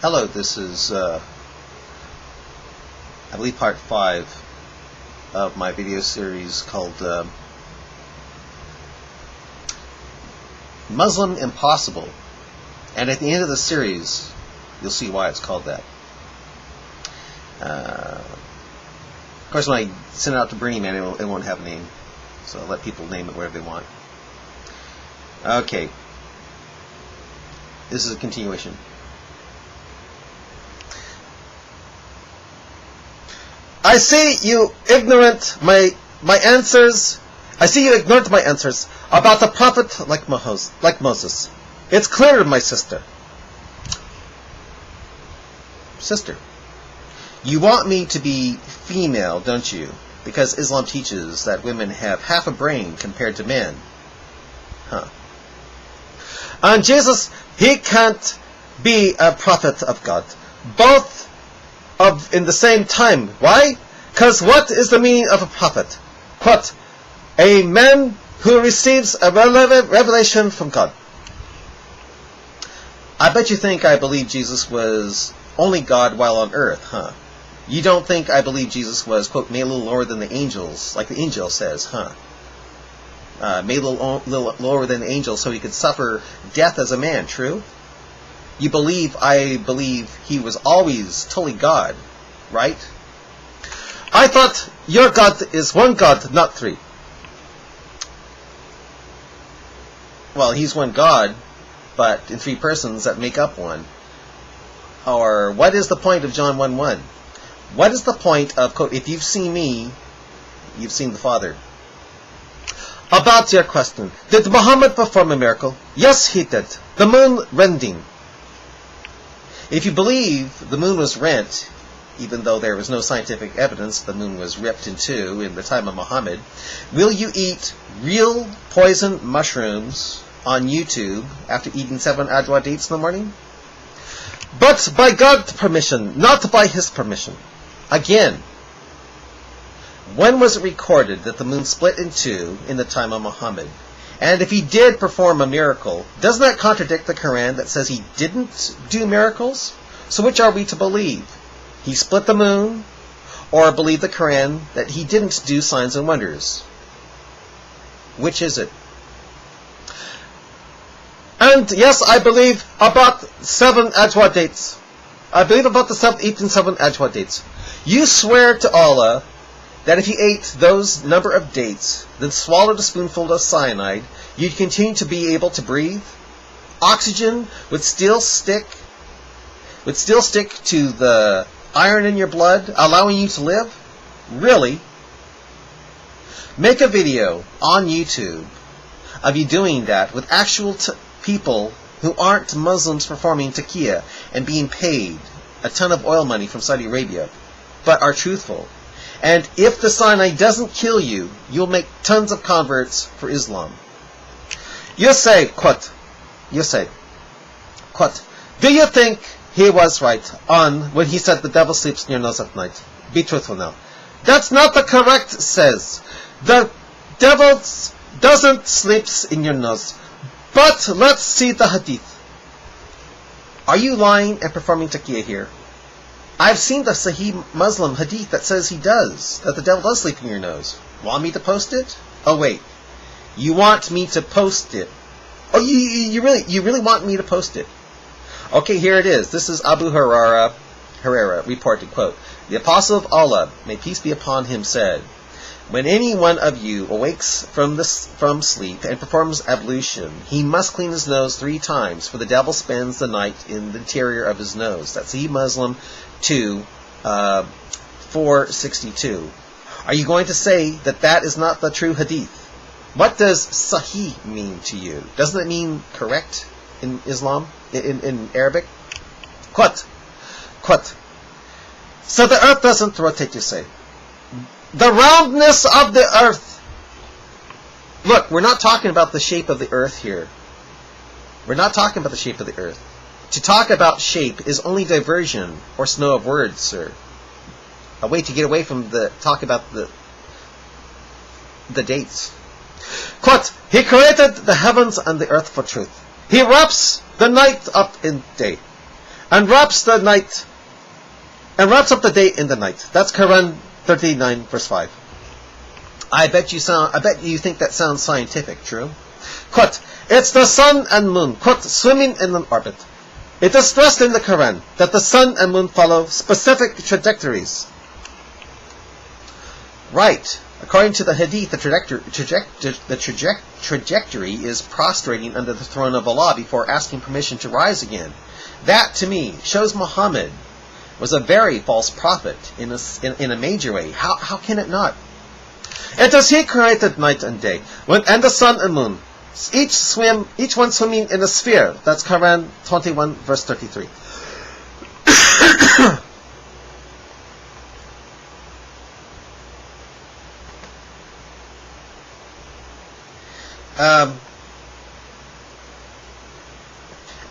Hello, this is, I believe, part 5 of my video series called Muslim Impossible. And at the end of the series, you'll see why it's called that. Of course, when I send it out to Burning Man, it won't have a name. So I'll let people name it whatever they want. Okay. This is a continuation. I see you ignorant my answers. I see you ignorant my answers about the prophet like Moses. It's clear, my sister. Sister, you want me to be female, don't you? Because Islam teaches that women have half a brain compared to men. Huh. And Jesus, he can't be a prophet of God. Both in the same time. Why? Because what is the meaning of a prophet? Quote, a man who receives a revelation from God. I bet you think I believe Jesus was only God while on earth, huh? You don't think I believe Jesus was, quote, made a little lower than the angels, like the angel says, huh? Made a little lower than the angels so he could suffer death as a man, true? I believe he was always totally God, right? I thought your God is one God, not three. Well, he's one God, but in three persons that make up one. Or what is the point of John 1:1? What is the point of, quote, if you've seen me, you've seen the Father? About your question, did Muhammad perform a miracle? Yes, he did. The moon rending. If you believe the moon was rent, even though there was no scientific evidence the moon was ripped in two in the time of Muhammad, will you eat real poison mushrooms on YouTube after eating 7 ajwa dates in the morning? But by God's permission, not by his permission. Again, when was it recorded that the moon split in two in the time of Muhammad? And if he did perform a miracle, doesn't that contradict the Qur'an that says he didn't do miracles? So which are we to believe? He split the moon, or believe the Qur'an that he didn't do signs and wonders? Which is it? And yes, I believe about 7 ajwa dates. I believe about the 7 ajwa dates. You swear to Allah that if you ate those number of dates, then swallowed a spoonful of cyanide, you'd continue to be able to breathe? Oxygen would still stick to the iron in your blood, allowing you to live? Really? Make a video on YouTube of you doing that with actual people who aren't Muslims performing taqqiya and being paid a ton of oil money from Saudi Arabia, but are truthful. And if the cyanide doesn't kill you, you'll make tons of converts for Islam. You say, quote, do you think he was right on when he said the devil sleeps in your nose at night? Be truthful now. That's not the correct says. The devil doesn't sleep in your nose. But let's see the hadith. Are you lying and performing taqqiya here? I've seen the Sahih Muslim hadith that says he does, that the devil does sleep in your nose. Want me to post it? Oh wait, you want me to post it? Oh, you really want me to post it? Okay, here it is. This is Abu Huraira reported, quote, the Apostle of Allah, may peace be upon him, said, when any one of you awakes from sleep and performs ablution, he must clean his nose 3 times, for the devil spends the night in the interior of his nose. That's Sahih Muslim 2, 462. Are you going to say that that is not the true hadith? What does sahih mean to you? Doesn't it mean correct in Islam, in Arabic? Quote. So the earth doesn't rotate, you say. The roundness of the earth. Look, we're not talking about the shape of the earth here. We're not talking about the shape of the earth. To talk about shape is only diversion or snow of words, sir. A way to get away from the talk about the dates. Quote, he created the heavens and the earth for truth. He wraps the night up in day and wraps up the day in the night. That's Quran 39 verse 5. I bet you think that sounds scientific, true? Quote, it's the sun and moon, quote, swimming in an orbit. It is stressed in the Quran that the sun and moon follow specific trajectories. Right. According to the Hadith, the trajectory is prostrating under the throne of Allah before asking permission to rise again. That, to me, shows Muhammad was a very false prophet in a major way. How can it not? It is He created night and day, and the sun and moon, each one swimming in a sphere. That's Quran 21 verse 33.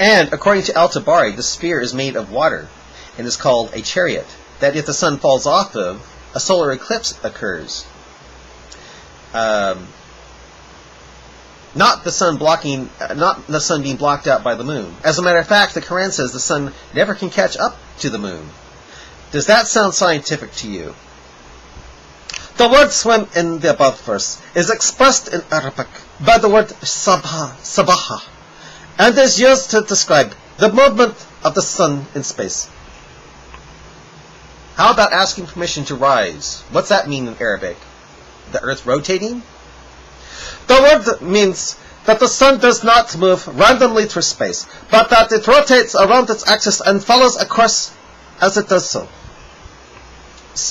And according to Al-Tabari, the sphere is made of water and is called a chariot, that if the sun falls off of, a solar eclipse occurs. Not the sun being blocked out by the moon. As a matter of fact, the Quran says the sun never can catch up to the moon. Does that sound scientific to you? The word swim in the above verse is expressed in Arabic by the word sabaha, and is used to describe the movement of the sun in space. How about asking permission to rise? What's that mean in Arabic? The earth rotating? The word means that the sun does not move randomly through space, but that it rotates around its axis and follows a course as it does so.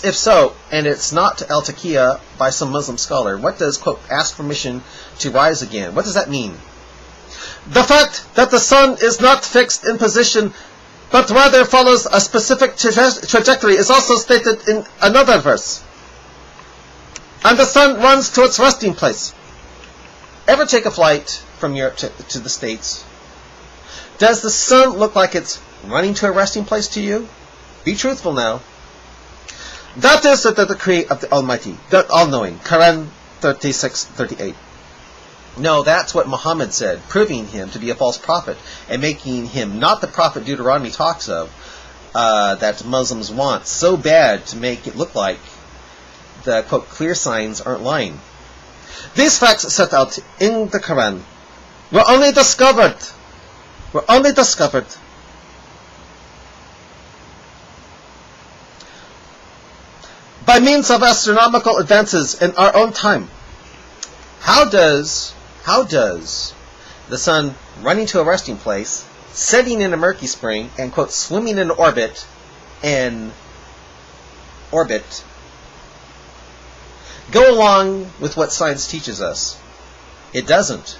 If so, and it's not al-taqqiya by some Muslim scholar, what does, quote, ask permission to rise again? What does that mean? The fact that the sun is not fixed in position, but rather follows a specific trajectory is also stated in another verse. And the sun runs to its resting place. Ever take a flight from Europe to the States? Does the sun look like it's running to a resting place to you? Be truthful now. That is the decree of the Almighty, the All-Knowing, Quran 36:38. No, that's what Muhammad said, proving him to be a false prophet and making him not the prophet Deuteronomy talks of, that Muslims want so bad to make it look like the, quote, clear signs aren't lying. These facts set out in the Quran were only discovered by means of astronomical advances in our own time. How does the sun running to a resting place, setting in a murky spring, and, quote, swimming in orbit, go along with what science teaches us? It doesn't.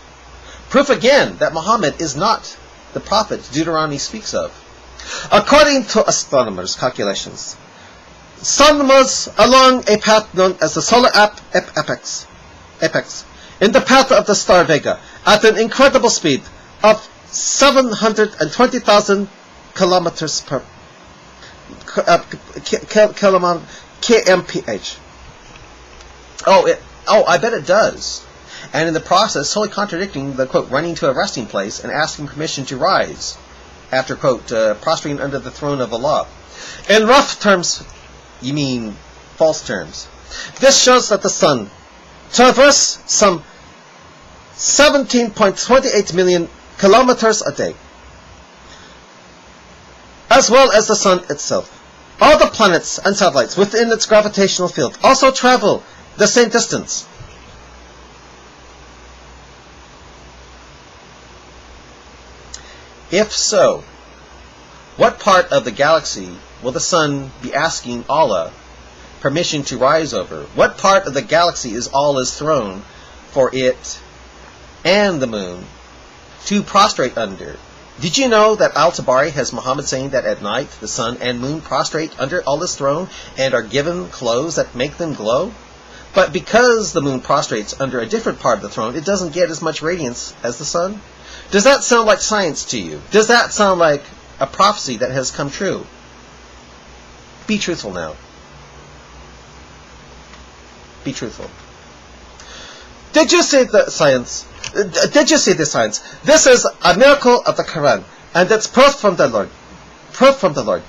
Proof again that Muhammad is not the prophet Deuteronomy speaks of. According to astronomers' calculations, sun moves along a path known as the solar apex, in the path of the star Vega, at an incredible speed of 720,000 kilometers per kmph. I bet it does. And in the process, totally contradicting the, quote, running to a resting place and asking permission to rise after, quote, prostrating under the throne of Allah. In rough terms, you mean false terms. This shows that the sun traverses some 17.28 million kilometers a day, as well as the sun itself. All the planets and satellites within its gravitational field also travel the same distance. If so, what part of the galaxy will the sun be asking Allah permission to rise over? What part of the galaxy is Allah's throne for it and the moon to prostrate under? Did you know that Al-Tabari has Muhammad saying that at night the sun and moon prostrate under Allah's throne and are given clothes that make them glow? But because the moon prostrates under a different part of the throne, it doesn't get as much radiance as the sun? Does that sound like science to you? Does that sound like a prophecy that has come true? Be truthful now. Be truthful. Did you see the science? Did you see the science? This is a miracle of the Quran, and it's proof from the Lord. proof from the Lord.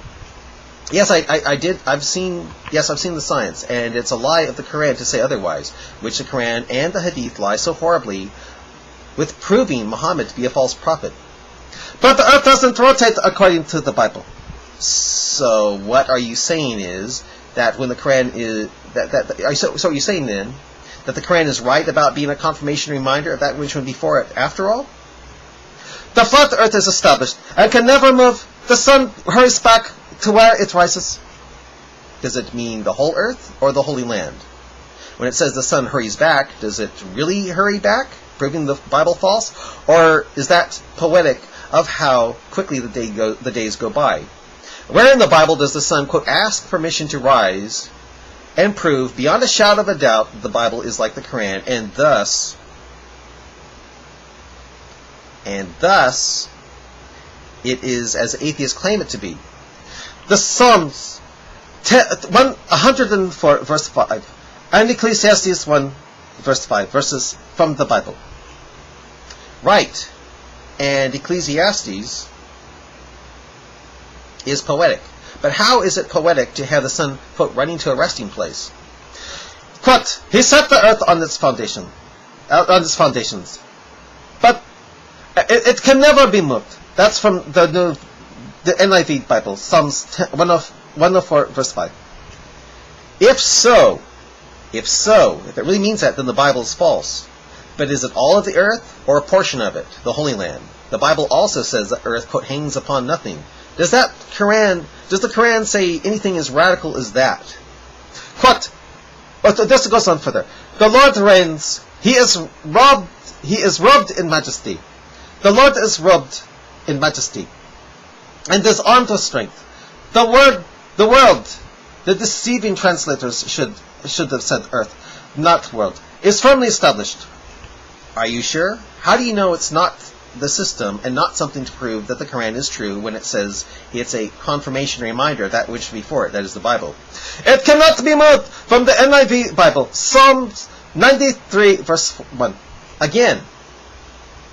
Yes, I've seen the science, and it's a lie of the Qur'an to say otherwise, which the Qur'an and the Hadith lie so horribly with proving Muhammad to be a false prophet. But the earth doesn't rotate according to the Bible. So what are you saying is that when the Qur'an is so are you saying then that the Qur'an is right about being a confirmation reminder of that which went before it after all? The flat earth is established and can never move. The sun hurries back to where it rises. Does it mean the whole earth or the Holy Land? When it says the sun hurries back, does it really hurry back, proving the Bible false? Or is that poetic of how quickly the days go by? Where in the Bible does the sun, quote, ask permission to rise and prove beyond a shadow of a doubt that the Bible is like the Qur'an, and thus it is as atheists claim it to be? The Psalms 104 verse 5 and Ecclesiastes 1 verse 5 verses from the Bible. Right. And Ecclesiastes is poetic. But how is it poetic to have the sun, quote, running to a resting place? Quote, he set the earth on its foundations. But it can never be moved. That's from the NIV Bible, Psalms 104 verse 5. If it really means that, then the Bible is false. But is it all of the earth, or a portion of it, the Holy Land? The Bible also says the earth, quote, hangs upon nothing. Does the Qur'an say anything as radical as that? Quote, this goes on further. The Lord reigns, he is robed in majesty. The Lord is robed in majesty, and is armed with strength. The world, the deceiving translators should have said earth, not world, is firmly established. Are you sure? How do you know it's not the system and not something to prove that the Qur'an is true when it says it's a confirmation reminder of that which before it, that is the Bible? It cannot be moved from the NIV Bible, Psalms 93 verse 1. Again,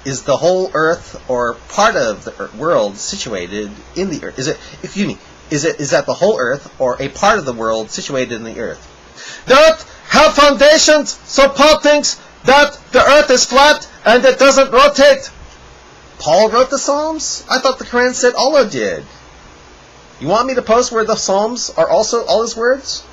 is the whole earth or part of the world situated in the earth? Is that the whole earth or a part of the world situated in the earth? The earth have foundations, so Paul thinks that the earth is flat and it doesn't rotate. Paul wrote the Psalms? I thought the Qur'an said Allah did. You want me to post where the Psalms are also all his words?